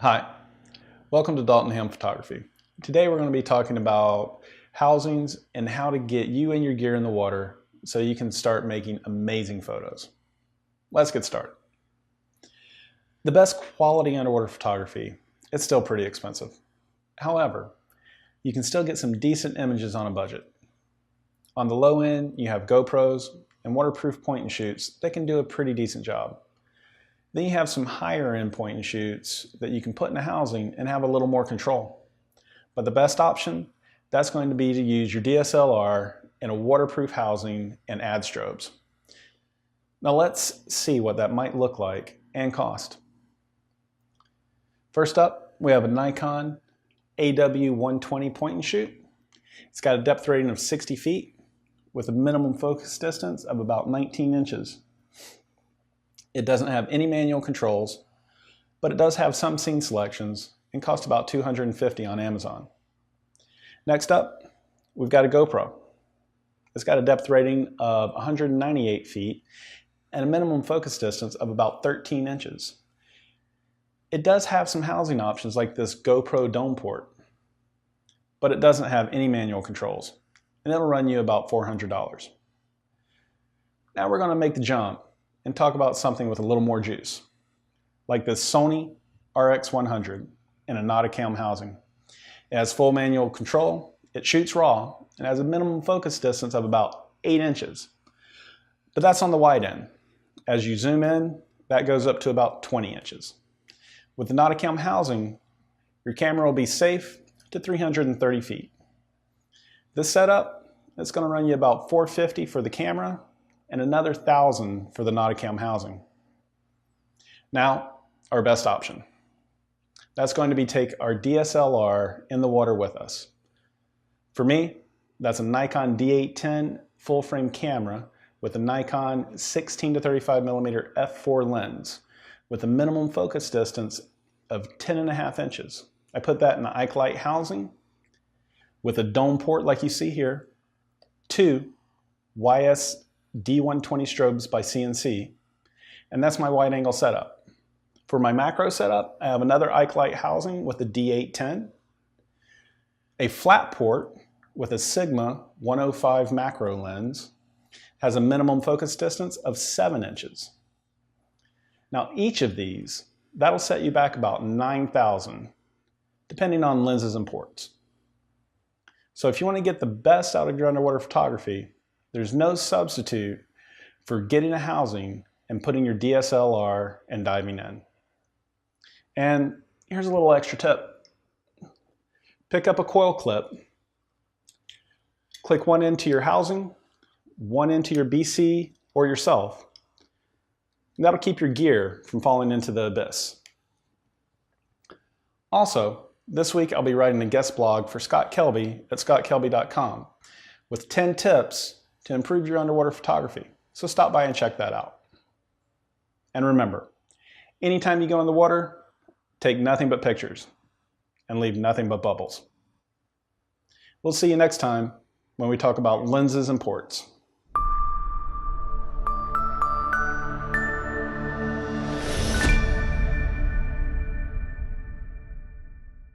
Hi, welcome to Dalton Hamm Photography. Today we're going to be talking about housings and how to get you and your gear in the water so you can start making amazing photos. Let's get started. The best quality underwater photography, it's still pretty expensive. However, you can still get some decent images on a budget. On the low end, you have GoPros and waterproof point and shoots that can do a pretty decent job. Then you have some higher end point and shoots that you can put in a housing and have a little more control. But the best option, that's going to be to use your DSLR in a waterproof housing and add strobes. Now let's see what that might look like and cost. First up, we have a Nikon AW120 point and shoot. It's got a depth rating of 60 feet with a minimum focus distance of about 19 inches. It doesn't have any manual controls, but it does have some scene selections and costs about $250 on Amazon. Next up, we've got a GoPro. It's got a depth rating of 198 feet and a minimum focus distance of about 13 inches. It does have some housing options like this GoPro dome port, but it doesn't have any manual controls, and it'll run you about $400. Now we're going to make the jump and talk about something with a little more juice, like this Sony RX100 in a Nauticam housing. It has full manual control, it shoots raw, and has a minimum focus distance of about 8 inches. But that's on the wide end. As you zoom in, that goes up to about 20 inches. With the Nauticam housing, your camera will be safe to 330 feet. This setup, it's going to run you about $450 for the camera and another $1,000 for the Nauticam housing. Now, our best option. That's going to be take our DSLR in the water with us. For me, that's a Nikon D810 full frame camera with a Nikon 16 to 35 millimeter f4 lens with a minimum focus distance of 10.5 inches. I put that in the Ikelite housing with a dome port like you see here, 2 YS D120 strobes by CNC, and that's my wide angle setup. For my macro setup, I have another Ikelite housing with a D810, a flat port with a Sigma 105 macro lens, has a minimum focus distance of 7 inches. Now each of these, that'll set you back about $9,000, depending on lenses and ports. So if you want to get the best out of your underwater photography, there's no substitute for getting a housing and putting your DSLR and diving in. And here's a little extra tip. Pick up a coil clip, click one into your housing, one into your BC or yourself, and that'll keep your gear from falling into the abyss. Also, this week I'll be writing a guest blog for Scott Kelby at scottkelby.com with 10 tips to improve your underwater photography. So stop by and check that out. And remember, anytime you go in the water, take nothing but pictures and leave nothing but bubbles. We'll see you next time when we talk about lenses and ports.